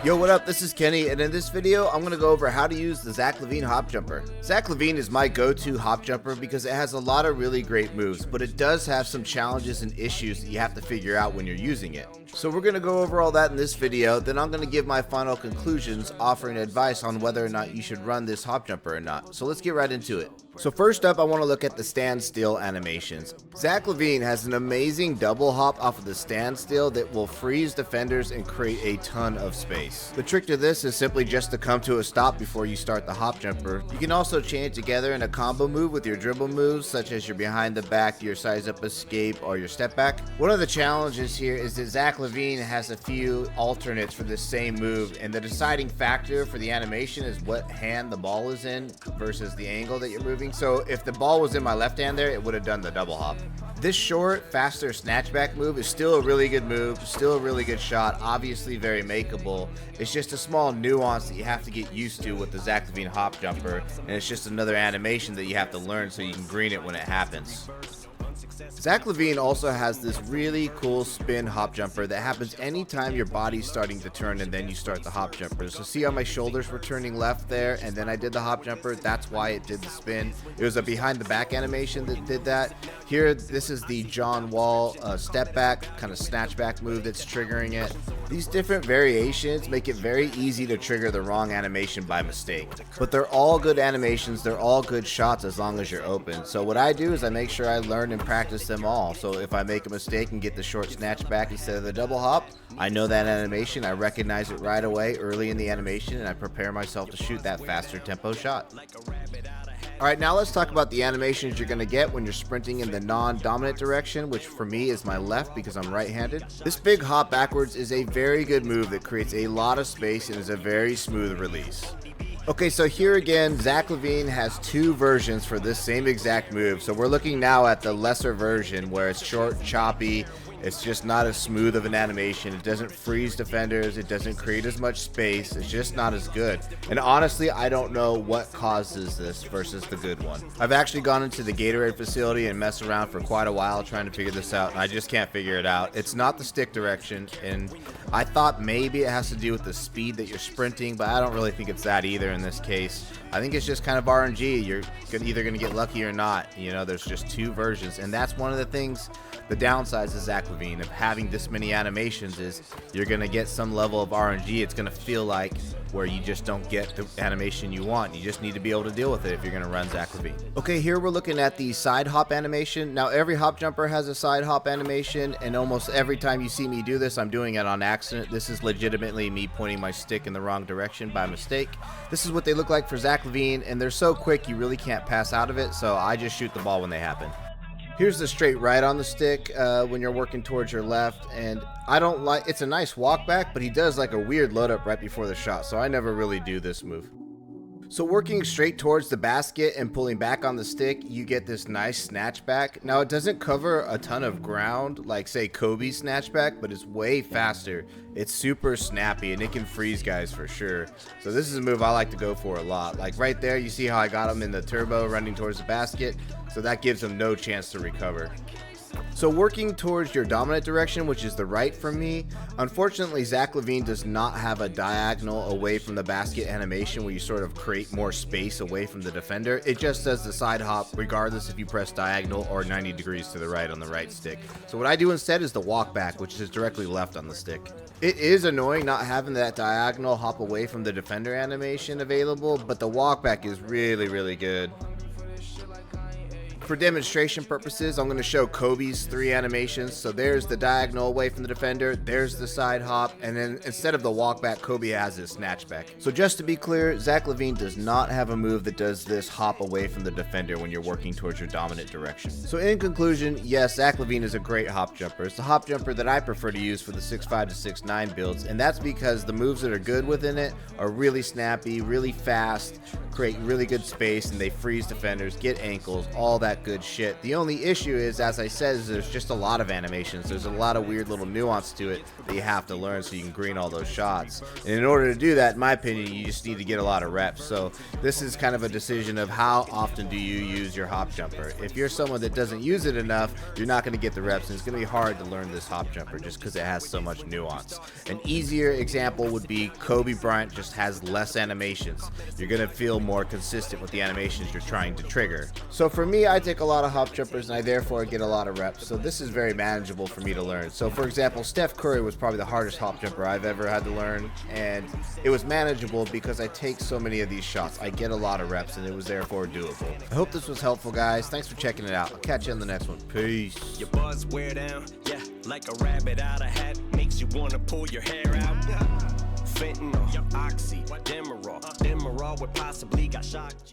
Yo, what up? This is Kenny, and in this video, I'm going to go over how to use the Zach Lavine hop jumper. Zach Lavine is my go-to hop jumper because it has a lot of really great moves, but it does have some challenges and issues that you have to figure out when you're using it. So we're going to go over all that in this video, then I'm going to give my final conclusions, offering advice on whether or not you should run this hop jumper or not. So let's get right into it. So first up, I want to look at the standstill animations. Zach Lavine has an amazing double hop off of the standstill that will freeze defenders and create a ton of space. The trick to this is simply just to come to a stop before you start the hop jumper. You can also chain it together in a combo move with your dribble moves, such as your behind the back, your size up escape, or your step back. One of the challenges here is that Zach Lavine has a few alternates for this same move, and the deciding factor for the animation is what hand the ball is in versus the angle that you're moving. So if the ball was in my left hand there, it would have done the double hop. This short, faster snatchback move is still a really good move, still a really good shot, obviously very makeable. It's just a small nuance that you have to get used to with the Zach Lavine hop jumper, and it's just another animation that you have to learn so you can green it when it happens. Zach Lavine also has this really cool spin hop jumper that happens anytime your body's starting to turn and then you start the hop jumper. So see how my shoulders were turning left there and then I did the hop jumper? That's why it did the spin. It was a behind the back animation that did that. Here, this is the John Wall step back, kind of snatchback move that's triggering it. These different variations make it very easy to trigger the wrong animation by mistake. But they're all good animations, they're all good shots as long as you're open. So what I do is I make sure I learn and practice them all. So if I make a mistake and get the short snatchback instead of the double hop, I know that animation, I recognize it right away early in the animation, and I prepare myself to shoot that faster tempo shot. Alright, now let's talk about the animations you're going to get when you're sprinting in the non-dominant direction, which for me is my left because I'm right-handed. This big hop backwards is a very good move that creates a lot of space and is a very smooth release. Okay, so here again, Zach Lavine has two versions for this same exact move. So we're looking now at the lesser version where it's short, choppy. It's just not as smooth of an animation. It doesn't freeze defenders. It doesn't create as much space. It's just not as good. And honestly, I don't know what causes this versus the good one. I've actually gone into the Gatorade facility and messed around for quite a while trying to figure this out, and I just can't figure it out. It's not the stick direction, and I thought maybe it has to do with the speed that you're sprinting, but I don't really think it's that either in this case. I think it's just kind of RNG. You're either going to get lucky or not. You know, there's just two versions, and that's one of the things, the downsides of Zach Lavine of having this many animations is you're going to get some level of RNG. It's going to feel like where you just don't get the animation you want. You just need to be able to deal with it if you're going to run Zach Lavine. Okay, here we're looking at the side hop animation. Now every hop jumper has a side hop animation, and almost every time you see me do this, I'm doing it on accident. This is legitimately me pointing my stick in the wrong direction by mistake. This is what they look like for Zach Lavine, and they're so quick you really can't pass out of it, so I just shoot the ball when they happen. Here's the straight right on the stick when you're working towards your left, and I don't like, it's a nice walk back, but he does like a weird load up right before the shot, so I never really do this move. So working straight towards the basket and pulling back on the stick, you get this nice snatchback. Now it doesn't cover a ton of ground like say Kobe's snatchback, but it's way faster. It's super snappy and it can freeze guys for sure. So this is a move I like to go for a lot. Like right there, you see how I got him in the turbo running towards the basket, so that gives him no chance to recover. So working towards your dominant direction, which is the right for me, unfortunately Zach Lavine does not have a diagonal away from the basket animation where you sort of create more space away from the defender. It just does the side hop regardless if you press diagonal or 90 degrees to the right on the right stick. So what I do instead is the walk back, which is directly left on the stick. It is annoying not having that diagonal hop away from the defender animation available, but the walk back is really, really good. For demonstration purposes, I'm going to show Kobe's three animations. So there's the diagonal away from the defender, there's the side hop, and then instead of the walk back, Kobe has his snatchback. So just to be clear, Zach Lavine does not have a move that does this hop away from the defender when you're working towards your dominant direction. So in conclusion, yes, Zach Lavine is a great hop jumper. It's the hop jumper that I prefer to use for the 6'5" to 6'9" builds, and that's because the moves that are good within it are really snappy, really fast, create really good space, and they freeze defenders, get ankles, all that that good shit. The only issue is, as I said, is there's just a lot of animations. There's a lot of weird little nuance to it that you have to learn so you can green all those shots. And in order to do that, in my opinion, you just need to get a lot of reps. So this is kind of a decision of how often do you use your hop jumper. If you're someone that doesn't use it enough, you're not going to get the reps, and it's going to be hard to learn this hop jumper just because it has so much nuance. An easier example would be Kobe Bryant just has less animations. You're going to feel more consistent with the animations you're trying to trigger. So for me, I take a lot of hop jumpers and I therefore get a lot of reps. So this is very manageable for me to learn. So for example, Steph Curry was probably the hardest hop jumper I've ever had to learn, and it was manageable because I take so many of these shots. I get a lot of reps and it was therefore doable. I hope this was helpful, guys. Thanks for checking it out. I'll catch you on the next one. Peace. Your buzz wear down, yeah, like a rabbit out of hat, makes you wanna pull your hair out. Fentanyl, oxy, Demerol with possibly got shocked.